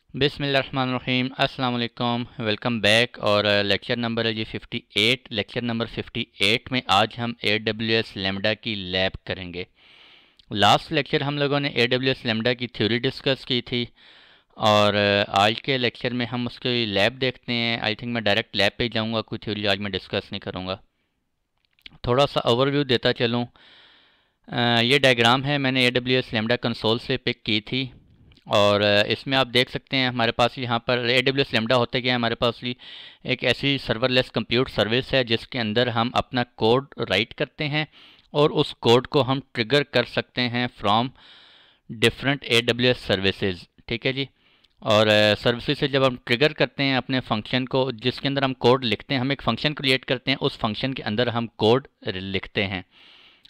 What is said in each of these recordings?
बिस्मिल्लाहिर्रहमानिर्रहीम अस्सलाम वालेकुम। Welcome back. और लेक्चर नंबर है जी 58। लेक्चर नंबर 58 में आज हम AWS लैम्डा की लैब करेंगे। लास्ट लेक्चर हम लोगों ने AWS लैम्डा की थ्योरी डिस्कस की थी और आज के लेक्चर में हम उसकी लैब देखते हैं। आई थिंक मैं डायरेक्ट लैब पे जाऊंगा, कोई थ्योरी आज मैं डिस्कस नहीं करूंगा। थोड़ा सा ओवरव्यू देता चलूँ। ये डायग्राम है, मैंने AWS लैम्डा कंसोल से पिक की थी और इसमें आप देख सकते हैं हमारे पास यहाँ पर AWS लैम्डा होता क्या है। हमारे पास भी एक ऐसी सर्वरलेस कंप्यूट सर्विस है जिसके अंदर हम अपना कोड राइट करते हैं और उस कोड को हम ट्रिगर कर सकते हैं फ्रॉम डिफरेंट AWS सर्विसेज। ठीक है जी। और सर्विसेज से जब हम ट्रिगर करते हैं अपने फंक्शन को, जिसके अंदर हम कोड लिखते हैं, हम एक फंक्शन क्रिएट करते हैं, उस फंक्शन के अंदर हम कोड लिखते हैं,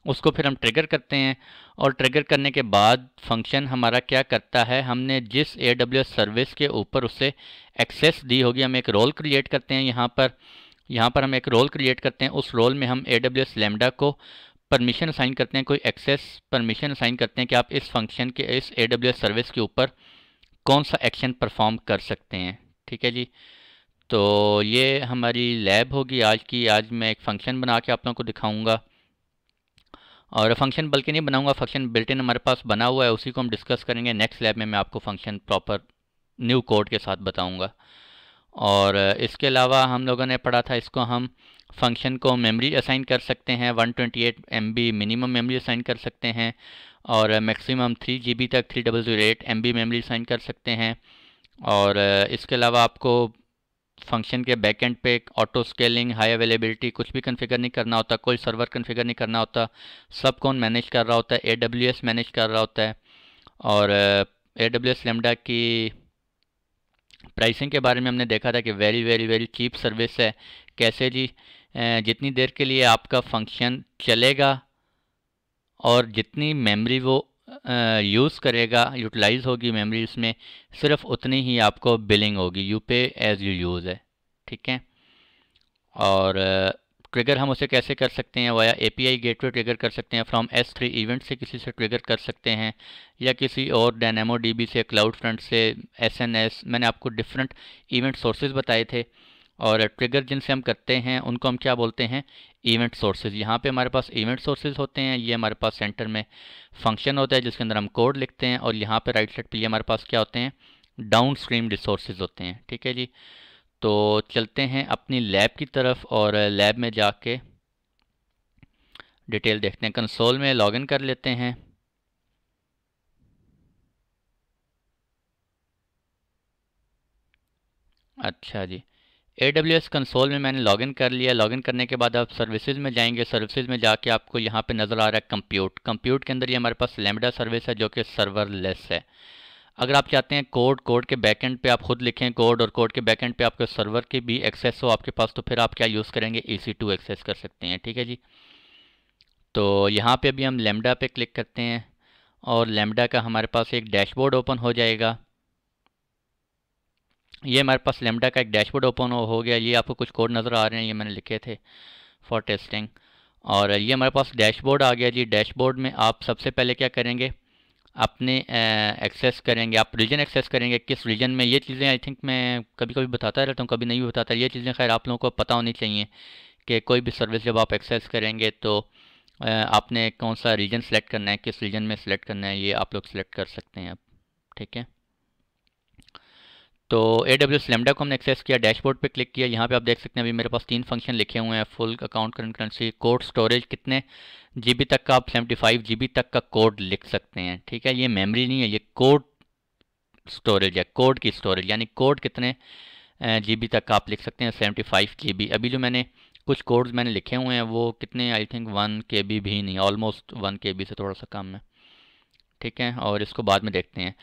उसको फिर हम ट्रिगर करते हैं। और ट्रिगर करने के बाद फंक्शन हमारा क्या करता है, हमने जिस AWS सर्विस के ऊपर उसे एक्सेस दी होगी, हम एक रोल क्रिएट करते हैं। यहाँ पर हम एक रोल क्रिएट करते हैं। उस रोल में हम AWS लैम्डा को परमिशन असाइन करते हैं, कोई एक्सेस परमिशन असाइन करते हैं कि आप इस फंक्शन के, इस AWS सर्विस के ऊपर कौन सा एक्शन परफॉर्म कर सकते हैं। ठीक है जी। तो ये हमारी लैब होगी आज की। आज मैं एक फ़ंक्शन बना के आप लोगों को दिखाऊंगा, और फंक्शन बल्कि नहीं बनाऊंगा, फंक्शन बिल्ट इन हमारे पास बना हुआ है, उसी को हम डिस्कस करेंगे। नेक्स्ट लैब में मैं आपको फंक्शन प्रॉपर न्यू कोड के साथ बताऊंगा। और इसके अलावा हम लोगों ने पढ़ा था, इसको हम फंक्शन को मेमोरी असाइन कर सकते हैं, 128 MB मिनिमम मेमोरी असाइन कर सकते हैं और मैक्सिमम 3 GB तक 3008 MB मेमोरी असाइन कर सकते हैं। और इसके अलावा आपको फंक्शन के बैकएंड पे ऑटो स्केलिंग, हाई अवेलेबिलिटी कुछ भी कॉन्फ़िगर नहीं करना होता, कोई सर्वर कॉन्फ़िगर नहीं करना होता, सब कौन मैनेज कर रहा होता है, AWS मैनेज कर रहा होता है। और AWS लैम्डा की प्राइसिंग के बारे में हमने देखा था कि very very very cheap service है। कैसे जी? जितनी देर के लिए आपका फंक्शन चलेगा और जितनी मेमोरी वो यूज़ करेगा, यूटिलाइज होगी मेमोरी उसमें, सिर्फ उतनी ही आपको बिलिंग होगी। यू पे एज़ यू यूज़ है। ठीक है। और ट्रिगर हम उसे कैसे कर सकते हैं, वाया API गेटवे ट्रिगर कर सकते हैं, फ्रॉम S3 इवेंट से किसी से ट्रिगर कर सकते हैं, या किसी और DynamoDB से, क्लाउड फ्रंट से, SNS। मैंने आपको डिफरेंट इवेंट सोर्सेज बताए थे। और ट्रिगर जिनसे हम करते हैं उनको हम क्या बोलते हैं, इवेंट सोर्सेज। यहाँ पे हमारे पास इवेंट सोर्सेज होते हैं। ये हमारे पास सेंटर में फंक्शन होता है जिसके अंदर हम कोड लिखते हैं, और यहाँ पे राइट साइड पे ये हमारे पास क्या होते हैं, डाउन स्ट्रीम रिसोर्सेज होते हैं। ठीक है जी। तो चलते हैं अपनी लैब की तरफ और लैब में जाके डिटेल देखते हैं। कंसोल में लॉगिन कर लेते हैं। अच्छा जी। AWS कंसोल में मैंने लॉगिन कर लिया। लॉगिन करने के बाद आप सर्विसेज में जाएंगे। सर्विसेज में जाके आपको यहाँ पे नज़र आ रहा है कंप्यूट। कंप्यूट के अंदर ये हमारे पास लैम्डा सर्विस है जो कि सर्वरलेस है। अगर आप चाहते हैं कोड के बैकएंड पे आप खुद लिखें कोड, और कोड के बैकएंड पे आपके सर्वर की भी एक्सेस हो आपके पास, तो फिर आप क्या यूज़ करेंगे, EC2 एक्सेस कर सकते हैं। ठीक है जी। तो यहाँ पे अभी हम लैम्डा पे क्लिक करते हैं और लैम्डा का हमारे पास एक डैशबोर्ड ओपन हो जाएगा। ये हमारे पास लैम्डा का एक डैशबोर्ड ओपन हो गया। ये आपको कुछ कोड नज़र आ रहे हैं, ये मैंने लिखे थे फॉर टेस्टिंग। और ये हमारे पास डैशबोर्ड आ गया जी। डैशबोर्ड में आप सबसे पहले क्या करेंगे, अपने एक्सेस करेंगे, आप रीजन एक्सेस करेंगे, किस रीजन में। ये चीज़ें आई थिंक मैं कभी कभी बताता रहता हूँ, कभी नहीं भी बताता। ये चीज़ें खैर आप लोगों को पता होनी चाहिए कि कोई भी सर्विस जब आप एक्सेस करेंगे तो आपने कौन सा रीजन सेलेक्ट करना है, किस रीजन में सेलेक्ट करना है, ये आप लोग सेलेक्ट कर सकते हैं अब। ठीक है। तो AWS लैम्डा को हमने एक्सेस किया, डैशबोर्ड पे क्लिक किया। यहाँ पे आप देख सकते हैं अभी मेरे पास 3 फंक्शन लिखे हुए हैं, full account current currency, code storage, कितने GB तक का, आप 75 GB तक का कोड लिख सकते हैं। ठीक है। ये मेमोरी नहीं है, ये कोड स्टोरेज है, कोड की स्टोरेज, यानी कोड कितने GB तक का आप लिख सकते हैं, 75 GB। अभी जो मैंने कुछ कोड्स मैंने लिखे हुए हैं वो कितने, आई थिंक 1 KB भी नहीं, ऑलमोस्ट 1 KB से थोड़ा सा कम है। ठीक है। और इसको बाद में देखते हैं।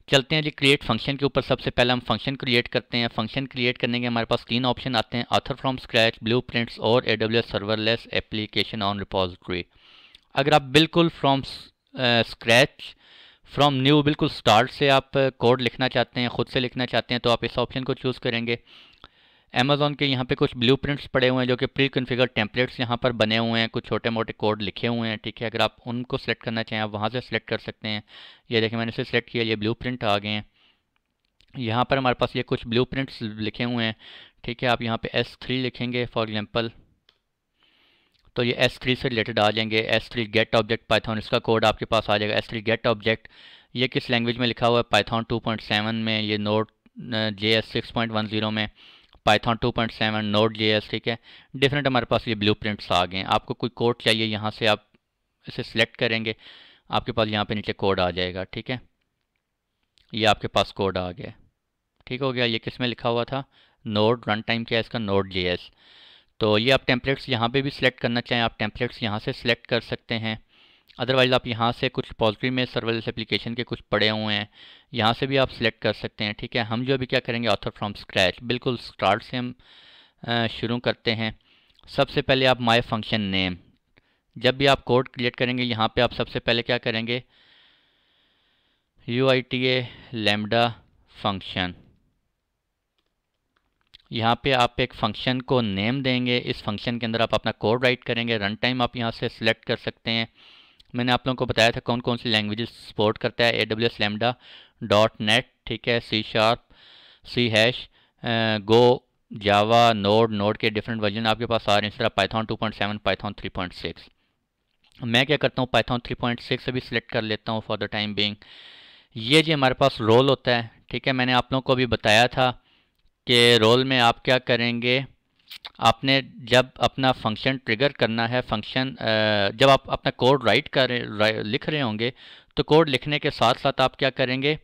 चलते हैं जी क्रिएट फंक्शन के ऊपर। सबसे पहले हम फंक्शन क्रिएट करते हैं। फंक्शन क्रिएट करने के हमारे पास 3 ऑप्शन आते हैं, ऑथर फ्रॉम स्क्रैच, ब्लूप्रिंट्स और AWS serverless application on repository. अगर आप बिल्कुल फ्रॉम स्क्रैच, फ्रॉम न्यू, बिल्कुल स्टार्ट से आप कोड लिखना चाहते हैं, खुद से लिखना चाहते हैं, तो आप इस ऑप्शन को चूज़ करेंगे। अमेज़ॉन के यहाँ पे कुछ ब्लूप्रिंट्स पड़े हुए हैं जो कि प्री कॉन्फ़िगर टेम्पलेट्स यहाँ पर बने हुए हैं, कुछ छोटे मोटे कोड लिखे हुए हैं। ठीक है। अगर आप उनको सेलेक्ट करना चाहें आप वहाँ से सेलेक्ट कर सकते हैं। ये देखिए मैंने इसे सेलेक्ट किया, ये ब्लूप्रिंट आ गए हैं। यहाँ पर हमारे पास ये कुछ ब्लूप्रिंट्स लिखे हुए हैं, ठीक है। आप यहाँ पे S3 लिखेंगे फॉर एग्जांपल, तो ये S3 से रिलेटेड आ जाएंगे। S3 गेट ऑब्जेक्ट पाइथन, इसका कोड आपके पास आ जाएगा। S3 गेट ऑब्जेक्ट ये किस लैंग्वेज में लिखा हुआ है, पाइथन 2.7 में, ये नोड JS 6.10 में, पाइथन 2.7 नोड JS, ठीक है। डिफरेंट हमारे पास ये ब्लूप्रिंट्स आ गए हैं। आपको कोई कोड चाहिए, यहाँ से आप इसे सिलेक्ट करेंगे, आपके पास यहाँ पे नीचे कोड आ जाएगा, ठीक है। ये आपके पास कोड आ गया, ठीक हो गया। ये किस में लिखा हुआ था, नोड रन टाइम क्या है इसका, नोड JS। तो ये आप टेम्पलेट्स यहाँ पे भी सिलेक्ट करना चाहें, आप टेम्पलेट्स यहाँ से सिलेक्ट कर सकते हैं। अदरवाइज़ आप यहाँ से कुछ पॉजिटिव में सर्वरलेस एप्लीकेशन के कुछ पड़े हुए हैं, यहाँ से भी आप सिलेक्ट कर सकते हैं, ठीक है। हम जो अभी क्या करेंगे, ऑथर फ्रॉम स्क्रैच, बिल्कुल स्टार्ट से हम शुरू करते हैं। सबसे पहले आप माय फंक्शन नेम, जब भी आप कोड क्रिएट करेंगे यहाँ पे आप सबसे पहले क्या करेंगे, UITA लैम्डा फंक्शन, यहाँ पे आप एक फ़ंक्शन को नेम देंगे। इस फंक्शन के अंदर आप अपना कोड राइट करेंगे। रन टाइम आप यहाँ से सिलेक्ट कर सकते हैं। मैंने आप लोगों को बताया था कौन कौन सी लैंग्वेजेस सपोर्ट करता है, AWS लैम्डा, .NET, ठीक है, C#, C#, गो, जावा, नोड के डिफरेंट वर्जन आपके पास आ रहे हैं। इस तरह पाइथन 2.7, पाइथन 3.6। मैं क्या करता हूँ, पाइथन 3.6 अभी सिलेक्ट कर लेता हूँ फॉर द टाइम बिंग। ये जो हमारे पास रोल होता है, ठीक है, मैंने आप लोगों को अभी बताया था कि रोल में आप क्या करेंगे, आपने जब अपना फंक्शन ट्रिगर करना है, फंक्शन जब आप अपना कोड लिख रहे होंगे, तो कोड लिखने के साथ साथ आप क्या करेंगे,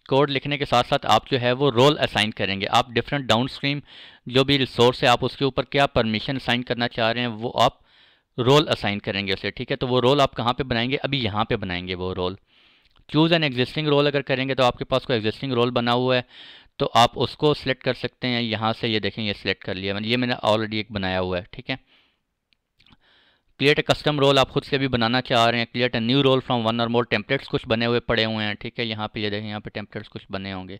कोड लिखने के साथ साथ आप जो है वो रोल असाइन करेंगे। आप डिफरेंट डाउनस्ट्रीम जो भी रिसोर्स है, आप उसके ऊपर क्या परमिशन असाइन करना चाह रहे हैं, वो आप रोल असाइन करेंगे उसे, ठीक है। तो वो रोल आप कहाँ पे बनाएंगे, अभी यहाँ पे बनाएंगे वो role. Choose an existing role अगर करेंगे तो आपके पास कोई एग्जिस्टिंग रोल बना हुआ है तो आप उसको सिलेक्ट कर सकते हैं यहाँ से। ये देखें, ये सिलेक्ट कर लिया मैंने, ये मैंने ऑलरेडी एक बनाया हुआ है, ठीक है। क्रिएट ए कस्टम रोल आप खुद से भी बनाना चाह रहे हैं। Create a new role from one or more templates कुछ बने हुए पड़े हुए हैं, ठीक है। यहाँ पे ये देखें, यहाँ पे टेम्पलेट्स कुछ बने होंगे,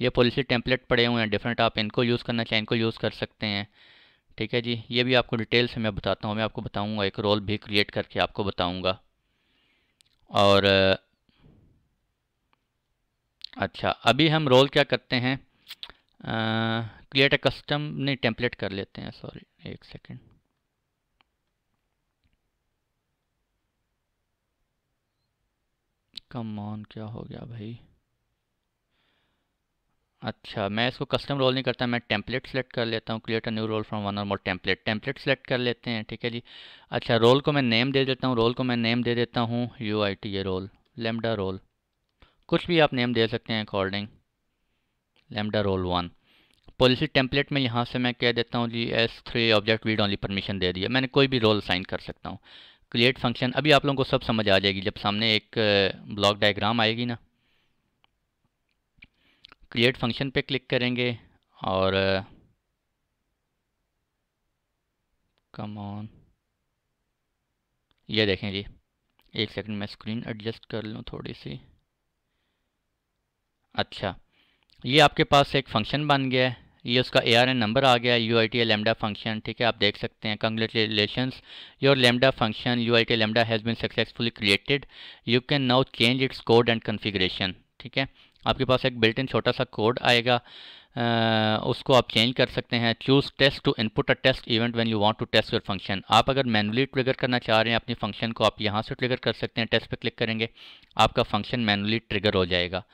ये पॉलिसी टेम्पलेट पड़े हुए हैं डिफरेंट। आप इनको यूज़ करना चाहें इनको यूज़ कर सकते हैं, ठीक है जी। ये भी आपको डिटेल से मैं बताता हूँ, मैं आपको बताऊँगा, एक रोल भी क्रिएट करके आपको बताऊँगा। और अच्छा, अभी हम रोल क्या करते हैं, क्रिएट ए कस्टम नहीं, टेम्पलेट कर लेते हैं, सॉरी एक सेकेंड। कम ऑन, क्या हो गया भाई। अच्छा, मैं इसको कस्टम रोल नहीं करता, मैं टेम्पलेट सेलेक्ट कर लेता हूँ। Create a new role from one or more template select कर लेते हैं, ठीक है जी। अच्छा, रोल को मैं नेम दे देता हूँ, रोल को मैं नेम दे देता हूँ UITA रोल, लैम्डा रोल, कुछ भी आप नेम दे सकते हैं according, lambda role 1। Policy template में यहाँ से मैं कह देता हूँ जी S3 object read only permission दे दिया, मैंने कोई भी रोल असाइन कर सकता हूँ। क्रिएट फंक्शन, अभी आप लोगों को सब समझ आ जाएगी जब सामने एक ब्लॉक डायग्राम आएगी ना। क्रिएट फंक्शन पे क्लिक करेंगे और कम ऑन, ये देखें जी, एक सेकंड मैं स्क्रीन एडजस्ट कर लूँ थोड़ी सी। अच्छा, ये आपके पास एक फंक्शन बन गया है, ये उसका ARN नंबर आ गया, UITA लैम्डा फंक्शन, ठीक है। आप देख सकते हैं, congratulations your Lambda function UITA Lambda has been successfully created, you can now change its code and configuration, ठीक है। आपके पास एक बिल्ट इन छोटा सा कोड आएगा, उसको आप चेंज कर सकते हैं। Choose test to input a test event when you want to test your function. आप अगर मैनुअली ट्रिगर करना चाह रहे हैं अपनी फंक्शन को, आप यहाँ से ट्रिगर कर सकते हैं। टेस्ट पे क्लिक करेंगे, आपका फंक्शन मैनुअली ट्रिगर हो जाएगा,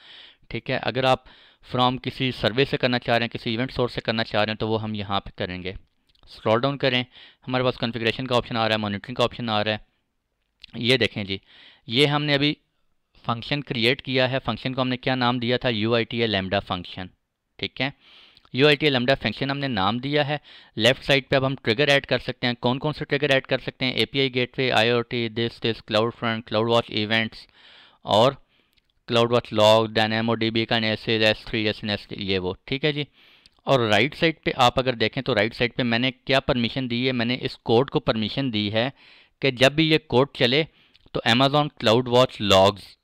ठीक है। अगर आप फ्रॉम किसी सर्वे से करना चाह रहे हैं, किसी इवेंट सोर्स से करना चाह रहे हैं, तो वो हम यहाँ पे करेंगे। स्क्रॉल डाउन करें, हमारे पास कॉन्फ़िगरेशन का ऑप्शन आ रहा है, मॉनिटरिंग का ऑप्शन आ रहा है। ये देखें जी, ये हमने अभी फंक्शन क्रिएट किया है। फंक्शन को हमने क्या नाम दिया था, UITA लैम्डा फंक्शन, ठीक है। UITA लैम्डा फंक्शन हमने नाम दिया है। लेफ्ट साइड पे अब हम ट्रिगर ऐड कर सकते हैं। कौन कौन से ट्रिगर ऐड कर सकते हैं, API gateway, IoT, this cloud front, cloud watch events और क्लाउड वॉच लॉग, DynamoDB का S3 SNS, ये वो, ठीक है जी। और राइट साइड पे आप अगर देखें तो राइट साइड पे मैंने क्या परमिशन दी है, मैंने इस कोड को परमिशन दी है कि जब भी ये कोड चले तो Amazon क्लाउड वॉच लॉग्स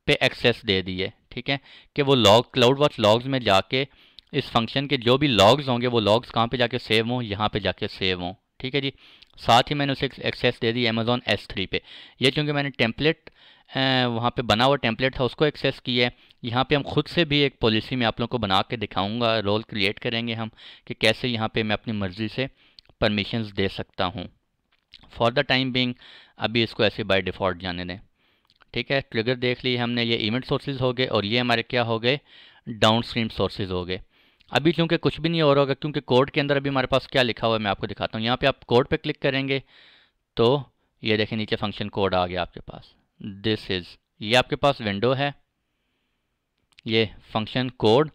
पे एक्सेस दे दी है, ठीक है। कि वो लॉग क्लाउड वॉच लॉग्स में जाके इस फंक्शन के जो भी लॉग्स होंगे वो लॉग्स कहाँ पे जाके सेव हों, यहाँ पे जाके सेव हों, ठीक है जी। साथ ही मैंने उसे एक्सेस दे दी Amazon S3 पे। ये चूँकि मैंने टेम्पलेट वहाँ पे बना हुआ टेम्पलेट था उसको एक्सेस किया है। यहाँ पे हम खुद से भी एक पॉलिसी में आप लोगों को बना के दिखाऊंगा, रोल क्रिएट करेंगे हम कि कैसे यहाँ पे मैं अपनी मर्ज़ी से परमिशंस दे सकता हूँ। फॉर द टाइम बिंग अभी इसको ऐसे बाय डिफ़ॉल्ट जाने दें। ठीक है, ट्रिगर देख लिए हमने, ये इवेंट सोर्सेज हो गए और ये हमारे क्या हो गए, डाउन स्ट्रीम सोर्सेज हो गए। अभी चूँकि कुछ भी नहीं हो रहा होगा क्योंकि कोड के अंदर अभी हमारे पास क्या लिखा हुआ है मैं आपको दिखाता हूँ। यहाँ पे आप कोड पे क्लिक करेंगे तो ये देखें नीचे फंक्शन कोड आ गया आपके पास। दिस इज़, ये आपके पास विंडो है, ये फंक्शन कोड।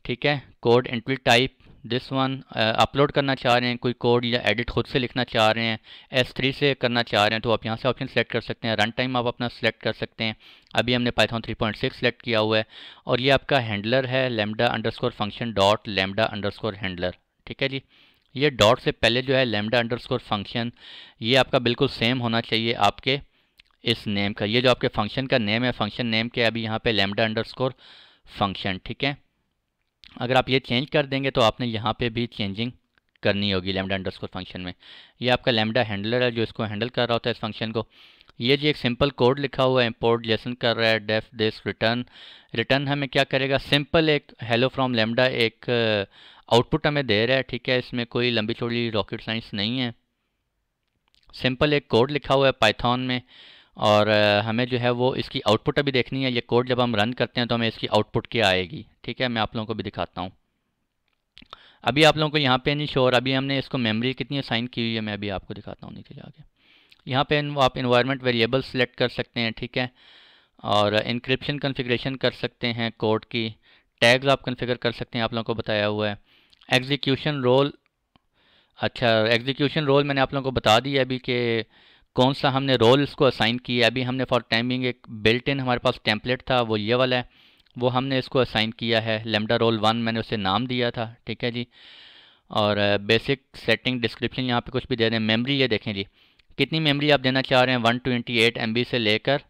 ठीक है, code entry type this one, upload करना चाह रहे हैं कोई कोड या एडिट खुद से लिखना चाह रहे हैं, S3 से करना चाह रहे हैं तो आप यहाँ से ऑप्शन सेलेक्ट कर सकते हैं। रन टाइम आप अपना सेलेक्ट कर सकते हैं। अभी हमने पाइथन 3.6 सेलेक्ट किया हुआ है और ये आपका हैंडलर है lambda underscore function dot lambda underscore handler. ठीक है जी, ये डॉट से पहले जो है लैम्डा अंडरस्कोर फंक्शन, ये आपका बिल्कुल सेम होना चाहिए आपके इस नेम का। ये जो आपके फंक्शन का नेम है, फंक्शन नेम के अभी यहाँ पे लैम्डा अंडरस्कोर फंक्शन। ठीक है, अगर आप ये चेंज कर देंगे तो आपने यहाँ पे भी चेंजिंग करनी होगी लैम्डा अंडरस्कोर फंक्शन में। ये आपका लैम्डा हैंडलर है जो इसको हैंडल कर रहा होता है इस फंक्शन को। ये जी एक सिंपल कोड लिखा हुआ है, इंपोर्ट जेसन कर रहा है, डेफ दिस रिटर्न। रिटर्न हमें क्या करेगा, सिंपल एक हेलो फ्रॉम लैम्डा एक आउटपुट हमें दे रहा है। ठीक है, इसमें कोई लंबी चौड़ी रॉकेट साइंस नहीं है, सिंपल एक कोड लिखा हुआ है पाइथन में और हमें जो है वो इसकी आउटपुट अभी देखनी है। ये कोड जब हम रन करते हैं तो हमें इसकी आउटपुट क्या आएगी। ठीक है, मैं आप लोगों को भी दिखाता हूँ। अभी आप लोगों को यहाँ पे नहीं श्योर, अभी हमने इसको मेमोरी कितनी असाइन की हुई है मैं अभी आपको दिखाता हूँ नीचे जाके। यहाँ पे आप इन्वायरमेंट वेरिएबल सेलेक्ट कर सकते हैं। ठीक है, और इंक्रिप्शन कन्फिग्रेशन कर सकते हैं कोड की, टैग्स आप कन्फिगर कर सकते हैं, आप लोगों को बताया हुआ है। एग्जीक्यूशन रोल, अच्छा एग्जीक्यूशन रोल मैंने आप लोगों को बता दिया अभी कि कौन सा हमने रोल इसको असाइन किया। अभी हमने फॉर टाइमिंग एक बिल्ट इन हमारे पास टेम्पलेट था वो ये वाला है, वो हमने इसको असाइन किया है लैम्डा रोल 1, मैंने उसे नाम दिया था। ठीक है जी, और बेसिक सेटिंग डिस्क्रिप्शन यहाँ पे कुछ भी दे दें। मेमोरी ये देखें जी कितनी मेमोरी आप देना चाह रहे हैं, 128 MB से लेकर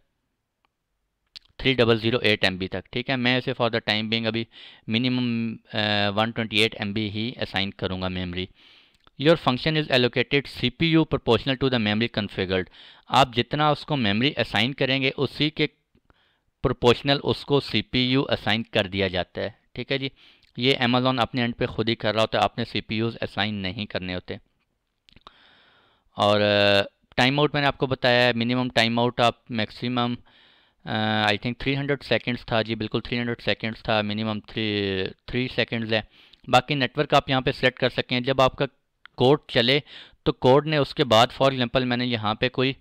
3008 MB तक। ठीक है, मैं इसे फॉर द टाइम बिंग अभी मिनिमम 128 MB ही असाइन करूँगा memory. Your function is allocated CPU proportional to the memory configured. आप जितना उसको मेमोरी असाइन करेंगे उसी के प्रोपोर्शनल उसको CPU असाइन कर दिया जाता है। ठीक है जी, ये अमेज़ॉन अपने एंड पे खुद ही कर रहा होता है, आपने CPUs असाइन नहीं करने होते। और टाइम आउट मैंने आपको बताया है, मिनिमम टाइम आउट आप मैक्सिमम आई थिंक 300 सेकेंड्स था जी, बिल्कुल 300 सेकेंड्स था, मिनिमम 3 सेकेंड्स है। बाकी नेटवर्क आप यहाँ पे सेलेक्ट कर सकते हैं। जब आपका कोड चले तो कोड ने उसके बाद फॉर एग्जांपल मैंने यहाँ पे कोई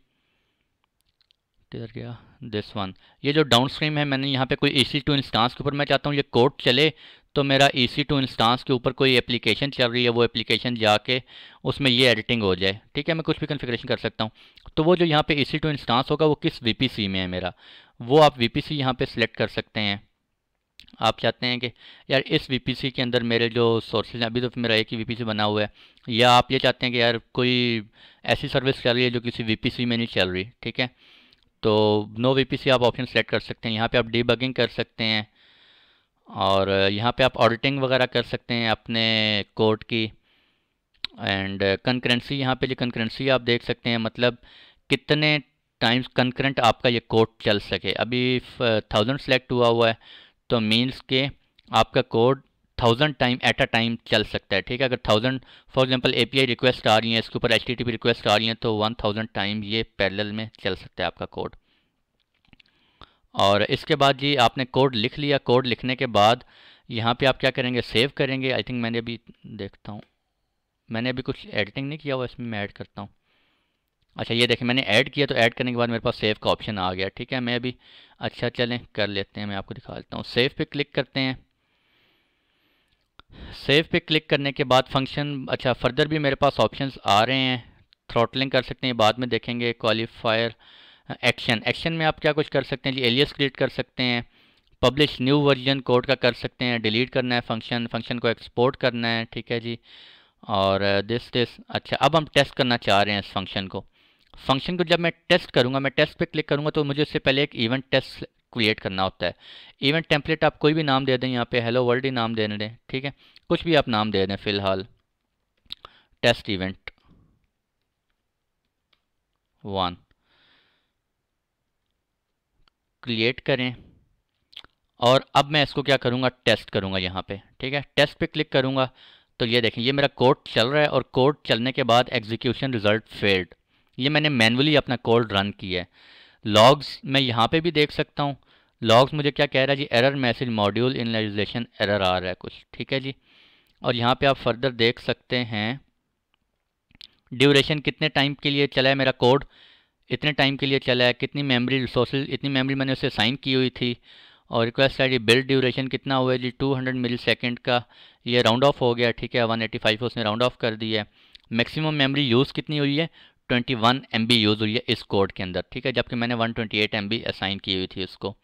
गया दिस वन, ये जो डाउन स्ट्रीम है मैंने यहाँ पे कोई EC2 इंस्टांस के ऊपर मैं चाहता हूँ ये कोड चले तो मेरा EC2 इंस्टांस के ऊपर कोई एप्लीकेशन चल रही है वो एप्लीकेशन जाके उसमें ये एडिटिंग हो जाए। ठीक है, मैं कुछ भी कन्फिग्रेशन कर सकता हूँ। तो वो जो यहाँ पे EC2 इंस्टांस होगा वो किस VPC में है मेरा, वो आप VPC यहाँ पे सिलेक्ट कर सकते हैं। आप चाहते हैं कि यार इस VPC के अंदर मेरे जो सोर्सेज हैं, अभी तो मेरा एक ही VPC बना हुआ है, या आप ये चाहते हैं कि यार कोई ऐसी सर्विस चल रही है जो किसी VPC में नहीं चल रही। ठीक है, तो नो VPC आप ऑप्शन सेलेक्ट कर सकते हैं। यहाँ पे आप डीबगिंग कर सकते हैं और यहाँ पे आप ऑडिटिंग वगैरह कर सकते हैं अपने कोड की। एंड कंकरेंसी, यहाँ पे जो कंकरेंसी आप देख सकते हैं, मतलब कितने टाइम्स कंकरेंट आपका ये कोड चल सके। अभी 1000 सेलेक्ट हुआ है तो मीन्स के आपका code 1000 time at a time चल सकता है। ठीक है, अगर 1000 फॉर एग्जांपल API रिक्वेस्ट आ रही हैं, इसके ऊपर HTTP रिक्वेस्ट आ रही हैं तो 1000 टाइम ये पैरेलल में चल सकता है आपका कोड। और इसके बाद जी आपने कोड लिख लिया, कोड लिखने के बाद यहाँ पे आप क्या करेंगे, सेव करेंगे। आई थिंक मैंने अभी देखता हूँ, मैंने अभी कुछ एडिटिंग नहीं किया हुआ, इसमें मैं ऐड करता हूँ। अच्छा ये देखें मैंने ऐड किया तो ऐड करने के बाद मेरे पास सेव का ऑप्शन आ गया। ठीक है, मैं अभी अच्छा चलें कर लेते हैं, मैं आपको दिखा देता हूँ। सेव पे क्लिक करते हैं। सेव पे क्लिक करने के बाद फंक्शन, अच्छा फर्दर भी मेरे पास ऑप्शंस आ रहे हैं, थ्रॉटलिंग कर सकते हैं, बाद में देखेंगे। क्वालिफायर एक्शन, एक्शन में आप क्या कुछ कर सकते हैं जी, एलियस क्रिएट कर सकते हैं, पब्लिश न्यू वर्जन कोड का कर सकते हैं, डिलीट करना है फंक्शन, फंक्शन को एक्सपोर्ट करना है। ठीक है जी, और दिस अच्छा अब हम टेस्ट करना चाह रहे हैं इस फंक्शन को जब मैं टेस्ट करूंगा, मैं टेस्ट पे क्लिक करूंगा तो मुझे उससे पहले एक इवेंट टेस्ट क्रिएट करना होता है। इवेंट टेम्पलेट आप कोई भी नाम दे दें, यहाँ पे हेलो वर्ल्ड ही नाम देने दें। ठीक है, कुछ भी आप नाम दे दें फ़िलहाल, टेस्ट इवेंट 1। क्रिएट करें और अब मैं इसको क्या करूँगा, टेस्ट करूँगा यहाँ पे। ठीक है, टेस्ट पे क्लिक करूँगा तो ये देखें ये मेरा कोड चल रहा है और कोड चलने के बाद एग्जीक्यूशन रिजल्ट फेल्ड, ये मैंने मैनुअली अपना कोड रन किया है। लॉग्स मैं यहाँ पे भी देख सकता हूँ। लॉग्स मुझे क्या कह रहा है जी, error message module initialisation error आ रहा है कुछ। ठीक है जी, और यहाँ पे आप फर्दर देख सकते हैं ड्यूरेशन कितने टाइम के लिए चला है मेरा कोड, इतने टाइम के लिए चला है, कितनी मेमोरी रिसोर्सेज, इतनी मेमोरी मैंने उसे असाइन की हुई थी, और request I D build duration कितना हुआ है जी 200 मिली सेकेंड का, ये राउंड ऑफ हो गया। ठीक है, 185 उसने राउंड ऑफ कर दिया है। मैक्सिमम मेमोरी यूज़ कितनी हुई है, 21 MB यूज़ हुई है इस कोड के अंदर। ठीक है, जबकि मैंने 128 MB असाइन की हुई थी उसको।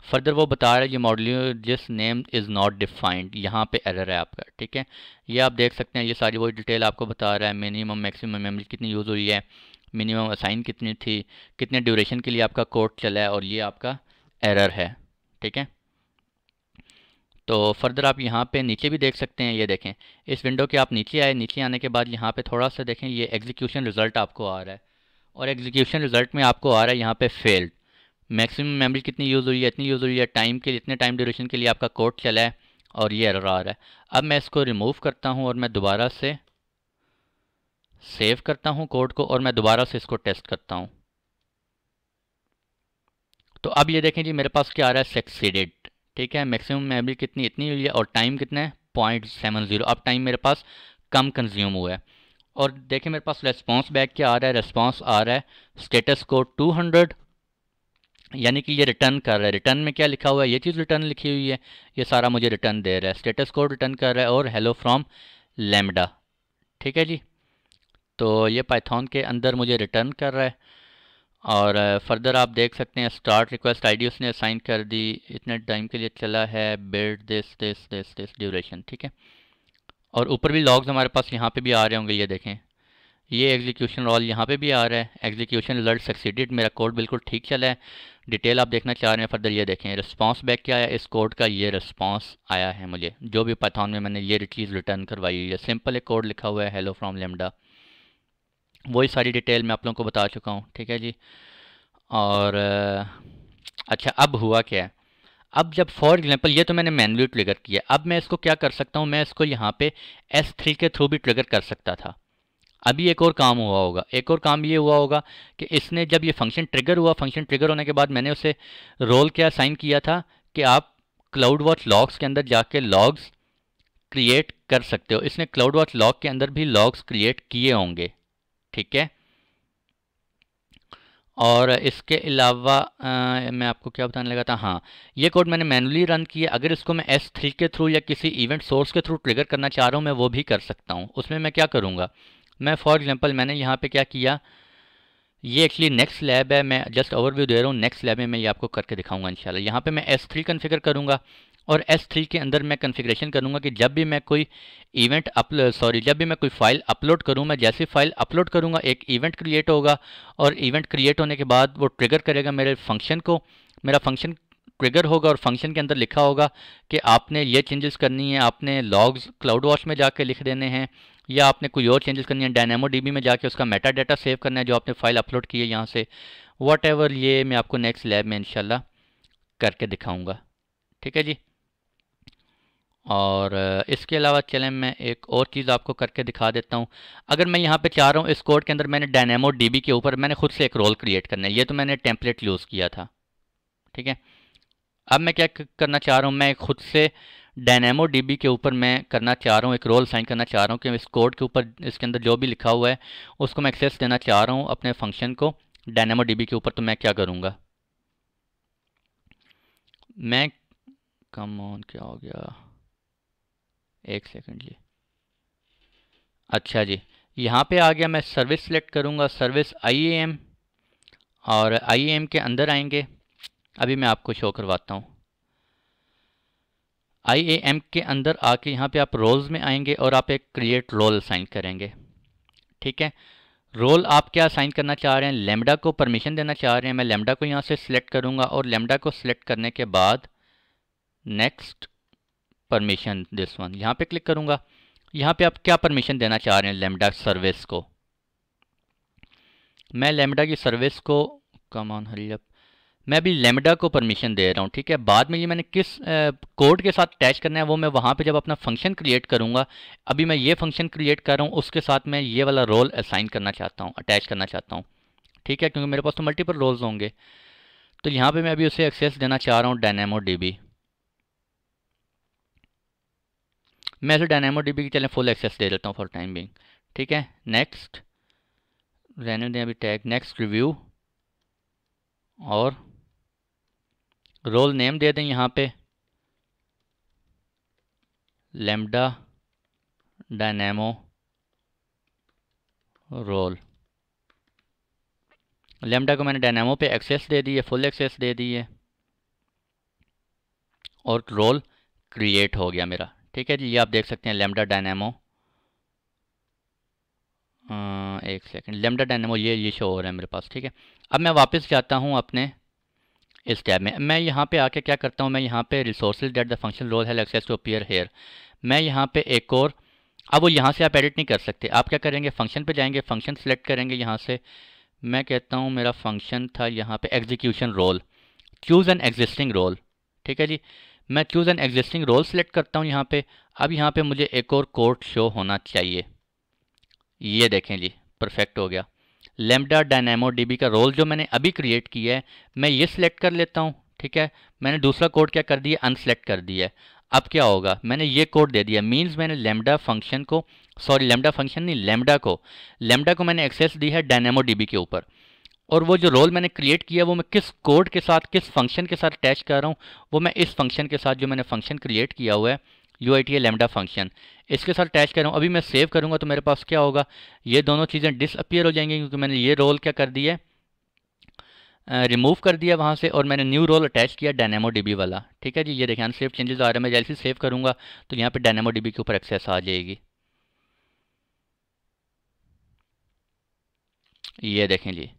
फर्दर वो बता रहा है ये मॉड्यूल जिस नेम इज़ नॉट डिफाइंड, यहाँ पे एरर है आपका। ठीक है, ये आप देख सकते हैं, ये सारी वो डिटेल आपको बता रहा है। मिनिमम मैक्सिमम मेमोरी कितनी यूज़ हुई है, मिनिमम असाइन कितनी थी, कितने ड्यूरेशन के लिए आपका कोड चला है, और ये आपका एरर है। ठीक है, तो फर्दर आप यहाँ पे नीचे भी देख सकते हैं, ये देखें इस विंडो के आप नीचे आए, नीचे आने के बाद यहाँ पे थोड़ा सा देखें ये एग्जीक्यूशन रिज़ल्ट आपको आ रहा है, और एग्जीक्यूशन रिज़ल्ट में आपको आ रहा है यहाँ पे फेल्ड। मैक्सिमम मेमोरी कितनी यूज़ हुई है, इतनी यूज़ हुई है, टाइम के लिए इतने टाइम ड्यूरेशन के लिए आपका कोड चला है, और ये एरर आ रहा है। अब मैं इसको रिमूव करता हूँ और मैं दोबारा से सेव करता हूँ कोड को, और मैं दोबारा से इसको टेस्ट करता हूँ। तो अब ये देखें जी मेरे पास क्या आ रहा है, सक्सीडेड। ठीक है, मैक्सिमम मेमोरी कितनी, इतनी हुई है, और टाइम कितना है 0.70। अब टाइम मेरे पास कम कंज्यूम हुआ है। और देखें मेरे पास रेस्पॉन्स बैक क्या आ रहा है, रेस्पॉन्स आ रहा है स्टेटस कोड 200, यानी कि ये रिटर्न कर रहा है। रिटर्न में क्या लिखा हुआ है, ये चीज़ रिटर्न लिखी हुई है, ये सारा मुझे रिटर्न दे रहा है, स्टेटस कोड रिटर्न कर रहा है और हेलो फ्रॉम लैम्डा। ठीक है जी, तो ये पाइथन के अंदर मुझे रिटर्न कर रहा है। और फर्दर आप देख सकते हैं स्टार्ट रिक्वेस्ट आईडी उसने असाइन कर दी, इतने टाइम के लिए चला है, build this this this this duration. ठीक है, और ऊपर भी लॉग्स हमारे पास यहाँ पे भी आ रहे होंगे, ये देखें ये एग्जीक्यूशन रोल यहाँ पे भी आ रहा है, एग्जीक्यूशन रिजल्ट सक्सीडेड, मेरा कोड बिल्कुल ठीक चला है। डिटेल आप देखना चाह रहे हैं फर्दर, ये देखें रिस्पांस बैक क्या आया इस कोड का, ये रिस्पांस आया है मुझे, जो भी पाइथन में मैंने ये चीज़ रिटर्न करवाई हुई है। सिंपल एक कोड लिखा हुआ है हेलो फ्रॉम लैम्डा, वही सारी डिटेल मैं आप लोगों को बता चुका हूँ। ठीक है जी, और अच्छा अब हुआ क्या है, अब जब फॉर एग्जांपल ये तो मैंने मैन्युअली ट्रिगर किया, अब मैं इसको क्या कर सकता हूँ, मैं इसको यहाँ पे S3 के थ्रू भी ट्रिगर कर सकता था। अभी एक और काम हुआ होगा, एक और काम ये हुआ होगा कि इसने जब ये फंक्शन ट्रिगर हुआ, फंक्शन ट्रिगर होने के बाद मैंने उसे रोल क्या असाइन किया था कि आप क्लाउड वॉच लॉग्स के अंदर जाके लॉग्स क्रिएट कर सकते हो। इसने क्लाउड वॉच लॉग के अंदर भी लॉग्स क्रिएट किए होंगे। ठीक है, और इसके अलावा मैं आपको क्या बताने लगा था, हाँ ये कोड मैंने मैनुअली रन किया। अगर इसको मैं S3 के थ्रू या किसी इवेंट सोर्स के थ्रू ट्रिगर करना चाह रहा हूँ, मैं वो भी कर सकता हूँ। उसमें मैं क्या करूँगा, मैं फॉर एग्जांपल मैंने यहाँ पे क्या किया, ये एक्चुअली नेक्स्ट लैब है, मैं जस्ट ओवरव्यू दे रहा हूँ, नेक्स्ट लैब में मैं ये आपको करके दिखाऊंगा इंशाल्लाह। यहाँ पे मैं S3 कन्फिगर करूँगा, और S3 के अंदर मैं कन्फिग्रेशन करूँगा कि जब भी मैं कोई इवेंट जब भी मैं कोई फ़ाइल अपलोड करूँ, मैं जैसे फाइल अपलोड करूँगा एक इवेंट क्रिएट होगा, और इवेंट क्रिएट होने के बाद वो ट्रिगर करेगा मेरे फंक्शन को, मेरा फंक्शन ट्रिगर होगा, और फंक्शन के अंदर लिखा होगा कि आपने ये चेंजेस करनी है, आपने लॉग्स क्लाउड वॉच में जाके लिख देने हैं, या आपने कोई और चेंजेस करनी है डायनामो डीबी में जाके उसका मेटा डाटा सेव करना है जो आपने फाइल अपलोड की है यहाँ से, वट एवर, ये मैं आपको नेक्स्ट लैब में इंशाल्लाह करके दिखाऊंगा। ठीक है जी, और इसके अलावा चलें मैं एक और चीज़ आपको करके दिखा देता हूँ। अगर मैं यहाँ पे चाह रहा हूँ इस कोड के अंदर मैंने डायनामो डीबी के ऊपर मैंने खुद से एक रोल क्रिएट करना है, ये तो मैंने टेम्पलेट यूज़ किया था। ठीक है, अब मैं क्या करना चाह रहा हूँ, मैं खुद से डायनामो डीबी के ऊपर मैं करना चाह रहा हूँ, एक रोल साइन करना चाह रहा हूँ कि इस कोड के ऊपर इसके अंदर जो भी लिखा हुआ है उसको मैं एक्सेस देना चाह रहा हूँ अपने फंक्शन को डायनामो डीबी के ऊपर। तो मैं क्या करूँगा, मैं कम ऑन क्या हो गया, एक सेकंड जी, अच्छा जी यहाँ पे आ गया। मैं सर्विस सेलेक्ट करूँगा, सर्विस IAM, और IAM के अंदर आएंगे, अभी मैं आपको शो करवाता हूँ। IAM के अंदर आके यहाँ पे आप रोल्स में आएंगे और आप एक क्रिएट रोल असाइन करेंगे। ठीक है, रोल आप क्या असाइन करना चाह रहे हैं, लैम्डा को परमिशन देना चाह रहे हैं। मैं लैम्डा को यहाँ से सिलेक्ट करूँगा, और लैम्डा को सिलेक्ट करने के बाद नेक्स्ट परमिशन दिस वन यहाँ पे क्लिक करूँगा। यहाँ पे आप क्या परमिशन देना चाह रहे हैं लैम्डा सर्विस को, मैं लैम्डा की सर्विस को, कम ऑन हरी अप, मैं अभी लेमडा को परमिशन दे रहा हूँ, ठीक है। बाद में ये मैंने किस कोड के साथ अटैच करना है वो मैं वहाँ पे जब अपना फंक्शन क्रिएट करूँगा। अभी मैं ये फंक्शन क्रिएट कर रहा हूँ, उसके साथ मैं ये वाला रोल असाइन करना चाहता हूँ, अटैच करना चाहता हूँ, ठीक है, क्योंकि मेरे पास तो मल्टीपल रोल्स होंगे। तो यहाँ पे मैं अभी उसे एक्सेस देना चाह रहा हूँ DynamoDB। मैं इसे DynamoDB की चलें फुल एक्सेस दे देता हूँ फॉर टाइम बिंग, ठीक है। नेक्स्ट रहने दें अभी टैग, नेक्स्ट रिव्यू, और रोल नेम दे दें यहाँ पे लेमडा डायनेमो रोल। लेमडा को मैंने डायनेमो पे एक्सेस दे दी है, फुल एक्सेस दे दी है, और रोल क्रिएट हो गया मेरा, ठीक है जी। ये आप देख सकते हैं लेमडा डायनेमो, एक सेकंड, लेमडा डायनेमो ये शो हो रहा है मेरे पास, ठीक है। अब मैं वापस जाता हूँ अपने इस टैब में। मैं यहाँ पे आके क्या करता हूँ, मैं यहाँ पे resources that the function role has access to appear here, मैं यहाँ पे एक और, अब वो यहाँ से आप एडिट नहीं कर सकते। आप क्या करेंगे, फंक्शन पे जाएंगे, फंक्शन सेलेक्ट करेंगे यहाँ से। मैं कहता हूँ मेरा फंक्शन था यहाँ पे execution role, choose an existing role, ठीक है जी। मैं choose an existing role select करता हूँ यहाँ पे। अब यहाँ पे मुझे एक और कोड शो होना चाहिए, ये देखें जी, परफेक्ट हो गया। लेमडा DynamoDB का रोल जो मैंने अभी क्रिएट किया है, मैं ये सिलेक्ट कर लेता हूँ, ठीक है। मैंने दूसरा कोड क्या कर दिया, अनसेलेक्ट कर दिया है। अब क्या होगा, मैंने ये कोड दे दिया, मींस मैंने लेमडा फंक्शन को, सॉरी लेमडा फंक्शन नहीं, लेमडा को मैंने एक्सेस दी है DynamoDB के ऊपर। और वो जो रोल मैंने क्रिएट किया वो मैं किस कोड के साथ, किस फंक्शन के साथ अटैच कर रहा हूँ, वो मैं इस फंक्शन के साथ, जो मैंने फंक्शन क्रिएट किया हुआ है UITA लेमडा फंक्शन, इसके साथ अटैच कर रहा हूँ। अभी मैं सेव करूँगा तो मेरे पास क्या होगा, ये दोनों चीज़ें डिसअपियर हो जाएंगी, क्योंकि मैंने ये रोल क्या कर दिया, रिमूव कर दिया वहाँ से, और मैंने न्यू रोल अटैच किया DynamoDB वाला, ठीक है जी। ये देखें अनसेव चेंजेस आ रहे हैं, मैं जैसे ही सेव करूँगा तो यहाँ पे DynamoDB के ऊपर एक्सेस आ जाएगी। ये देखें जी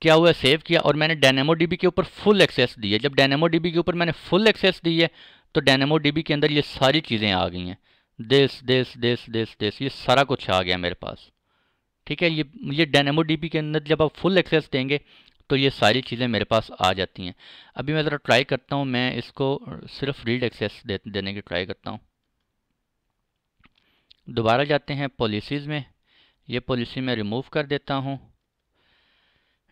क्या हुआ, सेव किया और मैंने DynamoDB के ऊपर फुल एक्सेस दी है। जब DynamoDB के ऊपर मैंने फुल एक्सेस दी है तो DynamoDB के अंदर ये सारी चीज़ें आ गई हैं, दिस ये सारा कुछ आ गया मेरे पास, ठीक है। ये DynamoDB के अंदर जब आप फुल एक्सेस देंगे तो ये सारी चीज़ें मेरे पास आ जाती हैं। अभी मैं ज़रा ट्राई करता हूँ, मैं इसको सिर्फ रीड एक्सेस देने की ट्राई करता हूँ। दोबारा जाते हैं पॉलिसीज़ में, ये पॉलिसी मैं रिमूव कर देता हूँ,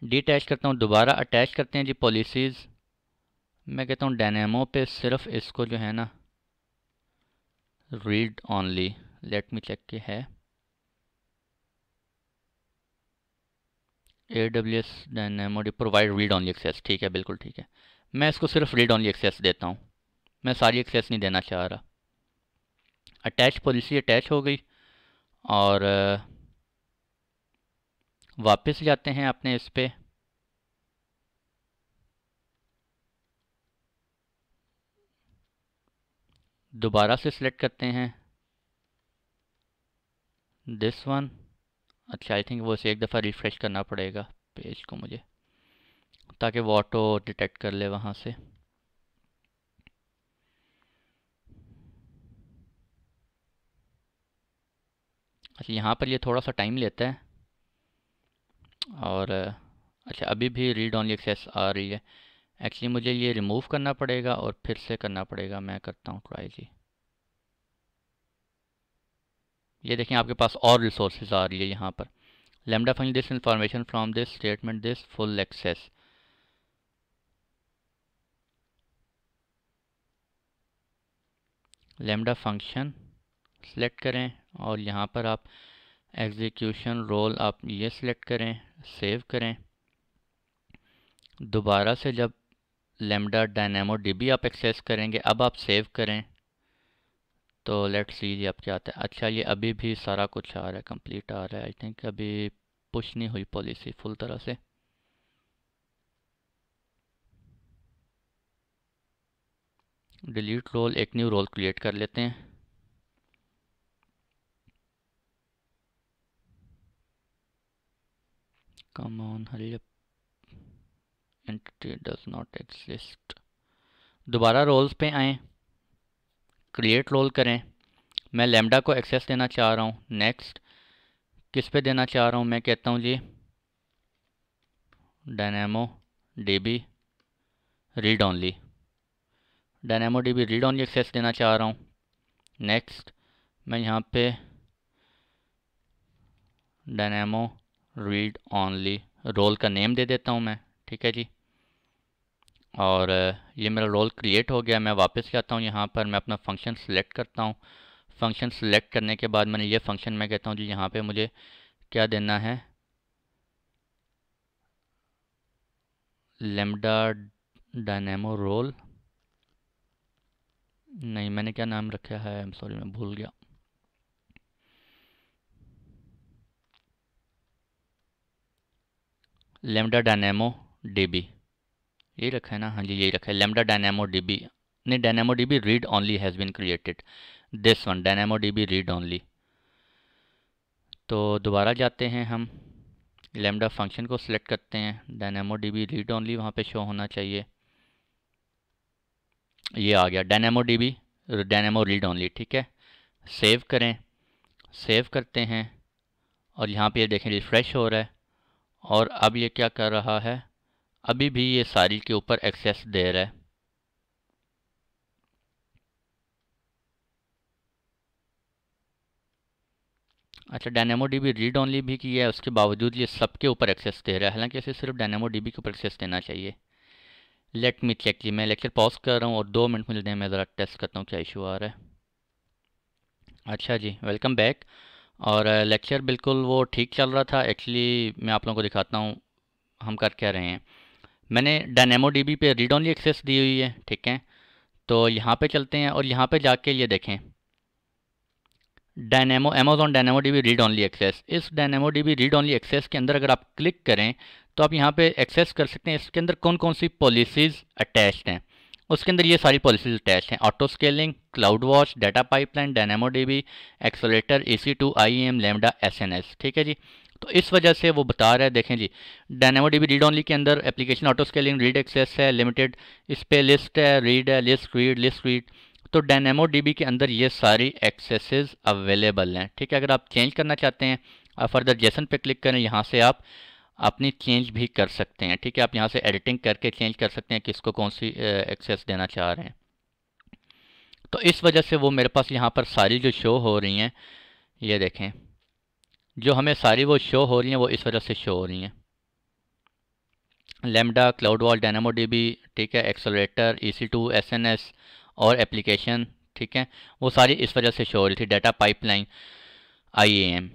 डीअटैच करता हूँ, दोबारा अटैच करते हैं जी पॉलिसीज़। मैं कहता हूँ डायनेमो पे सिर्फ इसको जो है ना read only, let me check के है AWS Dynamo provide read only access, ठीक है, बिल्कुल ठीक है। मैं इसको सिर्फ रीड ऑनली एक्सेस देता हूँ, मैं सारी एक्सेस नहीं देना चाह रहा। अटैच पॉलिसी अटैच हो गई, और वापस जाते हैं अपने इस पे, दोबारा से सिलेक्ट करते हैं दिस वन। अच्छा, आई थिंक वो इसे एक दफ़ा रिफ़्रेश करना पड़ेगा पेज को मुझे, ताकि वो ऑटो डिटेक्ट कर ले वहाँ से। अच्छा, यहाँ पर ये थोड़ा सा टाइम लेता है, और अच्छा अभी भी रीड ऑनली एक्सेस आ रही है। एक्चुअली मुझे ये रिमूव करना पड़ेगा और फिर से करना पड़ेगा, मैं करता हूँ ट्राई जी। ये देखें आपके पास और रिसोर्सेज आ रही है यहाँ पर, Lambda function this information from this statement this full access. Lambda function select करें और यहाँ पर आप एग्जीक्यूशन रोल आप ये सिलेक्ट करें, सेव करें। दोबारा से जब लेमडा DynamoDB आप एक्सेस करेंगे, अब आप सेव करें तो लेट्स सी जी अब क्या आता है। अच्छा, ये अभी भी सारा कुछ आ रहा है, कंप्लीट आ रहा है। आई थिंक अभी पुश नहीं हुई पॉलिसी फुल तरह से। डिलीट रोल, एक न्यू रोल क्रिएट कर लेते हैं। Come on hurry up, entity does not exist. दोबारा रोल्स पे आएँ, क्रिएट रोल करें। मैं लेमडा को एक्सेस देना चाह रहा हूँ, नेक्स्ट। किस पे देना चाह रहा हूँ, मैं कहता हूँ जी DynamoDB read only, DynamoDB read only access देना चाह रहा हूँ। नेक्स्ट मैं यहाँ पे डायनेमो रीड ओनली रोल का नेम दे देता हूँ मैं, ठीक है जी। और ये मेरा रोल क्रिएट हो गया। मैं वापस जाता हूँ यहाँ पर, मैं अपना फंक्शन सेलेक्ट करता हूँ। फंक्शन सेलेक्ट करने के बाद मैंने ये फंक्शन मैं कहता हूँ जी यहाँ पे मुझे क्या देना है, लेमडा डायनेमो रोल, नहीं मैंने क्या नाम रखा है, आई एम सॉरी मैं भूल गया। लेमडा डायनेमो डीबी यही रखा है ना, हाँ जी यही रखा है, लेमडा डायनेमो डीबी, नहीं DynamoDB read only has been created, this one DynamoDB read only. तो दोबारा जाते हैं हम, लेमडा फंक्शन को सिलेक्ट करते हैं, डायनेमो डीबी रीड ओनली वहाँ पे शो होना चाहिए, ये आ गया dynamo dB dynamo read only, ठीक है। सेव करें, सेव करते हैं और यहाँ पे ये देखें रिफ़्रेश हो रहा है और अब ये क्या कर रहा है, अभी भी ये सारी के ऊपर एक्सेस दे रहा है। अच्छा डायनेमो डीबी रीड ओनली भी किया है, उसके बावजूद ये सबके ऊपर एक्सेस दे रहा है, हालांकि इसे सिर्फ डायनेमो डीबी के ऊपर एक्सेस देना चाहिए। लेट मी चेक जी, मैं लेक्चर पॉज कर रहा हूँ और 2 मिनट मुझे दें, मैं ज़रा टेस्ट करता हूँ क्या इशू आ रहा है। अच्छा जी वेलकम बैक। और लेक्चर बिल्कुल वो ठीक चल रहा था। एक्चुअली मैं आप लोगों को दिखाता हूँ हम कर क्या रहे हैं। मैंने डायनेमो डीबी पे रीड ओनली एक्सेस दी हुई है, ठीक है। तो यहाँ पे चलते हैं और यहाँ पे जाके ये देखें Dynamo Amazon DynamoDB read only access, इस DynamoDB read only access के अंदर अगर आप क्लिक करें तो आप यहाँ पे एक्सेस कर सकते हैं। इसके अंदर कौन कौन सी पॉलिसीज़ अटैच्ड हैं, उसके अंदर ये सारी पॉलिसीज़ अटैच हैं, auto scaling, cloud watch, data pipeline, dynamo dB, accelerator, EC2, IEM, lambda, SNS, ठीक है जी। तो इस वजह से वो बता रहा है, देखें जी डायनेमो डीबी रीड ओनली के अंदर application auto scaling read access है लिमिटेड, इस पे लिस्ट है, रीड है, लिस्ट रीड। तो डायनेमो डीबी के अंदर ये सारी एक्सेसेस अवेलेबल हैं, ठीक है। अगर आप चेंज करना चाहते हैं आप फर्दर जेसन पे क्लिक करें, यहाँ से आप अपनी चेंज भी कर सकते हैं, ठीक है। आप यहाँ से एडिटिंग करके चेंज कर सकते हैं किसको कौन सी एक्सेस देना चाह रहे हैं। तो इस वजह से वो मेरे पास यहाँ पर सारी जो शो हो रही हैं, ये देखें जो हमें सारी वो शो हो रही हैं वो इस वजह से शो हो रही हैं, lambda, cloud wall, dynamo dB, ठीक है, एक्सेलरेटर, EC2, SNS और एप्लीकेशन, ठीक है, वो सारी इस वजह से शो हो रही थी, डाटा पाइपलाइन, IAM,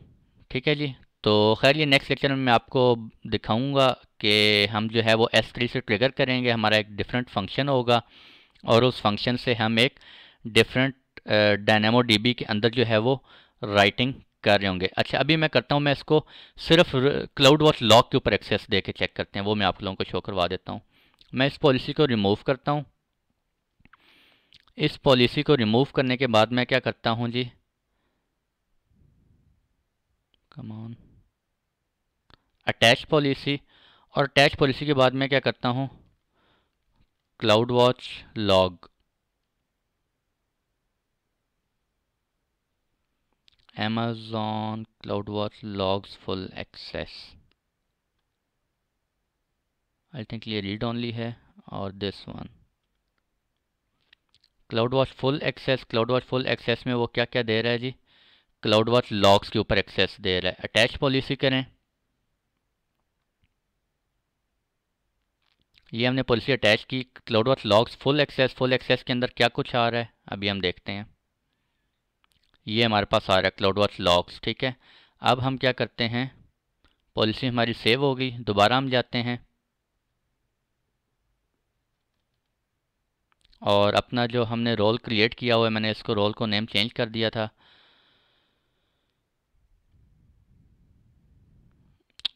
ठीक है जी। तो खैर ये नेक्स्ट लेक्चर में मैं आपको दिखाऊंगा कि हम जो है वो S3 से ट्रिगर करेंगे, हमारा एक डिफरेंट फंक्शन होगा और उस फंक्शन से हम एक डिफरेंट डायनेमो डीबी के अंदर जो है वो राइटिंग कर रहे होंगे। अच्छा अभी मैं करता हूँ, मैं इसको सिर्फ क्लाउड वॉच लॉग के ऊपर एक्सेस दे के चेक करते हैं, वो मैं आप लोगों को शो करवा देता हूँ। मैं इस पॉलिसी को रिमूव करता हूँ। इस पॉलिसी को रिमूव करने के बाद मैं क्या करता हूँ जी, कम ऑन, अटैच पॉलिसी, और अटैच पॉलिसी के बाद मैं क्या करता हूँ, CloudWatch log, Amazon CloudWatch logs full access, I think ये रीड ओनली है, और this one CloudWatch full access. CloudWatch full access में वो क्या क्या दे रहा है जी, क्लाउड वॉच लॉग्स के ऊपर एक्सेस दे रहा है। अटैच पॉलिसी करें, ये हमने पॉलिसी अटैच की, CloudWatch logs full access, full access के अंदर क्या कुछ आ रहा है अभी हम देखते हैं। ये हमारे पास आ रहा है क्लाउड वॉच लॉग्स, ठीक है। अब हम क्या करते हैं, पॉलिसी हमारी सेव हो गई, दोबारा हम जाते हैं और अपना जो हमने रोल क्रिएट किया हुआ है, मैंने इसको रोल को नेम चेंज कर दिया था।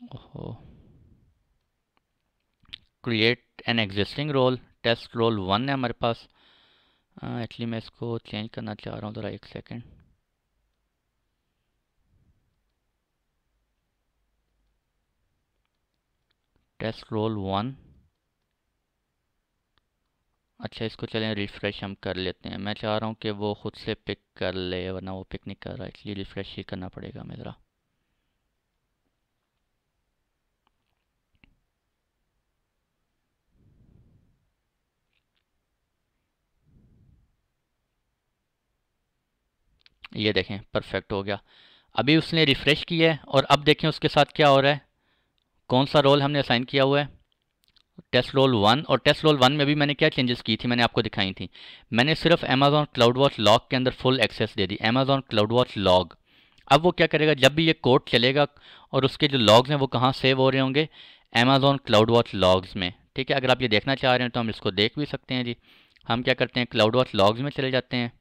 ओहो, create an existing role, test role 1 है हमारे पास। एक्चुअली मैं इसको चेंज करना चाह रहा हूँ, ज़रा एक सेकेंड। टेस्ट रोल 1, अच्छा इसको चलें रिफ़्रेश हम कर लेते हैं। मैं चाह रहा हूँ कि वो ख़ुद से पिक कर ले, वरना वो पिक नहीं कर रहा, इसलिए रिफ़्रेश ही करना पड़ेगा हमें ज़रा। ये देखें परफेक्ट हो गया। अभी उसने रिफ़्रेश किया है और अब देखें उसके साथ क्या हो रहा है, कौन सा रोल हमने असाइन किया हुआ है, टेस्ट रोल 1। और टेस्ट रोल 1 में भी मैंने क्या चेंजेस की थी, मैंने आपको दिखाई थी। मैंने सिर्फ अमेजॉन क्लाउड वॉच लॉग के अंदर फुल एक्सेस दे दी, अमेजॉन क्लाउड वॉच लॉग। अब वो क्या करेगा, जब भी ये कोड चलेगा और उसके जो लॉग्स हैं वो कहाँ सेव हो रहे होंगे, अमेजॉन क्लाउड वॉच लॉग्स में। ठीक है, अगर आप ये देखना चाह रहे हैं तो हम इसको देख भी सकते हैं जी। हम क्या करते हैं, क्लाउड वॉच लॉग्स में चले जाते हैं,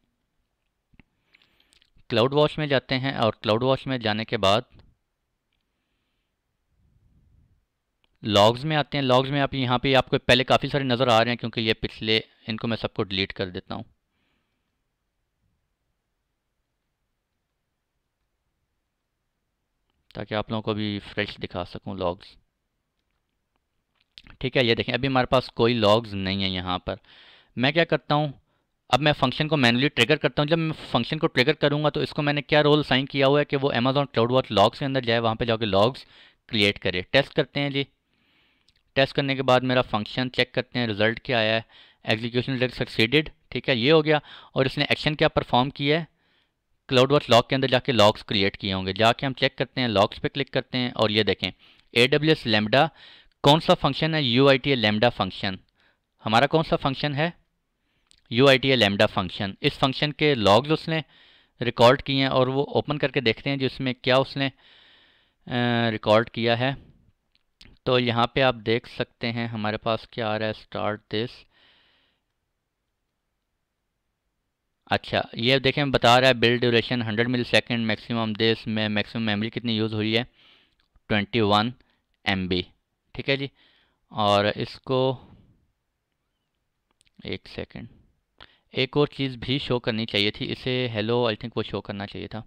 क्लाउड वॉच में जाते हैं और क्लाउड वॉच में जाने के बाद लॉग्स में आते हैं। लॉग्स में आप यहाँ पे आपको पहले काफ़ी सारे नज़र आ रहे हैं क्योंकि ये पिछले, इनको मैं सबको डिलीट कर देता हूँ ताकि आप लोगों को भी फ्रेश दिखा सकूँ लॉग्स। ठीक है, ये देखें अभी हमारे पास कोई लॉग्स नहीं है यहाँ पर। मैं क्या करता हूँ, अब मैं फंक्शन को मैनुअली ट्रिगर करता हूँ। जब मैं फंक्शन को ट्रिगर करूँगा तो इसको मैंने क्या रोल साइन किया हुआ है कि वो अमेजॉन क्लाउड वॉच लॉग्स के अंदर जाए, वहाँ पे जाके लॉग्स क्रिएट करे। टेस्ट करते हैं जी। टेस्ट करने के बाद मेरा फंक्शन चेक करते हैं रिजल्ट क्या आया है, एग्जीक्यूशन रिजल्ट सक्सीडेड। ठीक है, ये हो गया। और इसने एक्शन क्या परफॉर्म किया है, क्लाउड वॉच लॉग के अंदर जाके लॉग्स क्रिएट किए होंगे। जाके हम चेक करते हैं, लॉग्स पे क्लिक करते हैं और ये देखें AWS लैम्बडा कौन सा फंक्शन है, UITA लैम्बडा फंक्शन। हमारा कौन सा फंक्शन है, UITA लैम्बडा फंक्शन। इस फंक्शन के लॉग्स उसने रिकॉर्ड किए हैं और वो ओपन करके देखते हैं जिसमें क्या उसने रिकॉर्ड किया है। तो यहाँ पे आप देख सकते हैं हमारे पास क्या आ रहा है, स्टार्ट दिस। अच्छा, ये देखें बता रहा है build duration 100 millisecond, maximum this में मैक्सिमम मेमोरी कितनी यूज़ हुई है, 21 MB। ठीक है जी। और इसको एक सेकेंड, एक और चीज़ भी शो करनी चाहिए थी इसे, हेलो आई थिंक वो शो करना चाहिए था।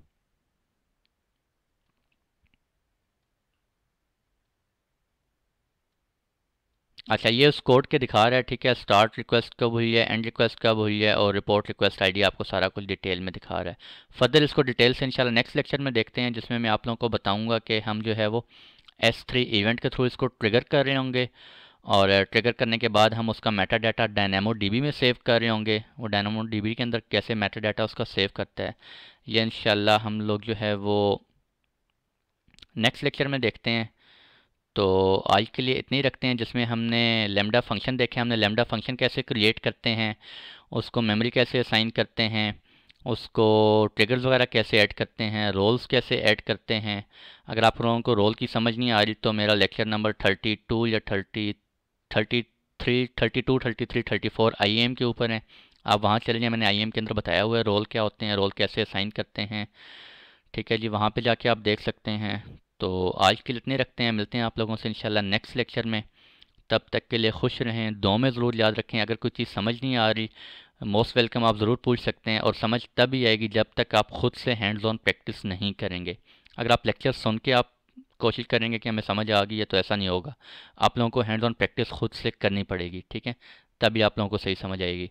अच्छा, ये उस कोड के दिखा रहा है। ठीक है, स्टार्ट रिक्वेस्ट कब हुई है, एंड रिक्वेस्ट कब हुई है और रिपोर्ट रिक्वेस्ट आईडी आपको सारा कुछ डिटेल में दिखा रहा है। फर्दर इसको डिटेल से इंशाल्लाह नेक्स्ट लेक्चर में देखते हैं जिसमें मैं आप लोगों को बताऊंगा कि हम जो है वो S3 इवेंट के थ्रू इसको ट्रिगर कर रहे होंगे और ट्रिगर करने के बाद हम उसका मेटा डाटा डायनेमो DB में सेव कर रहे होंगे। वो डायनेमो DB के अंदर कैसे मेटा डाटा उसका सेव करता है, ये इंशाल्लाह हम लोग जो है वो नेक्स्ट लेक्चर में देखते हैं। तो आज के लिए इतने ही रखते हैं जिसमें हमने लैम्डा फंक्शन देखे, हमने लैम्डा फंक्शन कैसे क्रिएट करते हैं, उसको मेमोरी कैसे असाइन करते हैं, उसको ट्रिगर्स वगैरह कैसे ऐड करते हैं, रोल्स कैसे ऐड करते हैं। अगर आप लोगों को रोल की समझ नहीं आ रही तो मेरा लेक्चर नंबर 32 या 33, 32, 33, 34 IAM के ऊपर है, आप वहाँ चले जाएँ। मैंने IAM के अंदर बताया हुआ है रोल क्या होते हैं, रोल कैसे असाइन करते हैं। ठीक है जी, वहाँ पे जाके आप देख सकते हैं। तो आज के लिए इतने रखते हैं, मिलते हैं आप लोगों से इंशाल्लाह नेक्स्ट लेक्चर में। तब तक के लिए खुश रहें, दुआ में ज़रूर याद रखें। अगर कोई चीज़ समझ नहीं आ रही, मोस्ट वेलकम, आप ज़रूर पूछ सकते हैं और समझ तभी आएगी जब तक आप खुद से हैंड्स ऑन प्रैक्टिस नहीं करेंगे। अगर आप लेक्चर सुन के आप कोशिश करेंगे कि हमें समझ आ गई है तो ऐसा नहीं होगा। आप लोगों को हैंड्स ऑन प्रैक्टिस खुद से करनी पड़ेगी। ठीक है, तभी आप लोगों को सही समझ आएगी।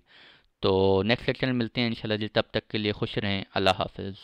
तो नेक्स्ट लेक्चर में मिलते हैं इंशाल्लाह जी, तब तक के लिए खुश रहें। अल्लाह हाफिज़।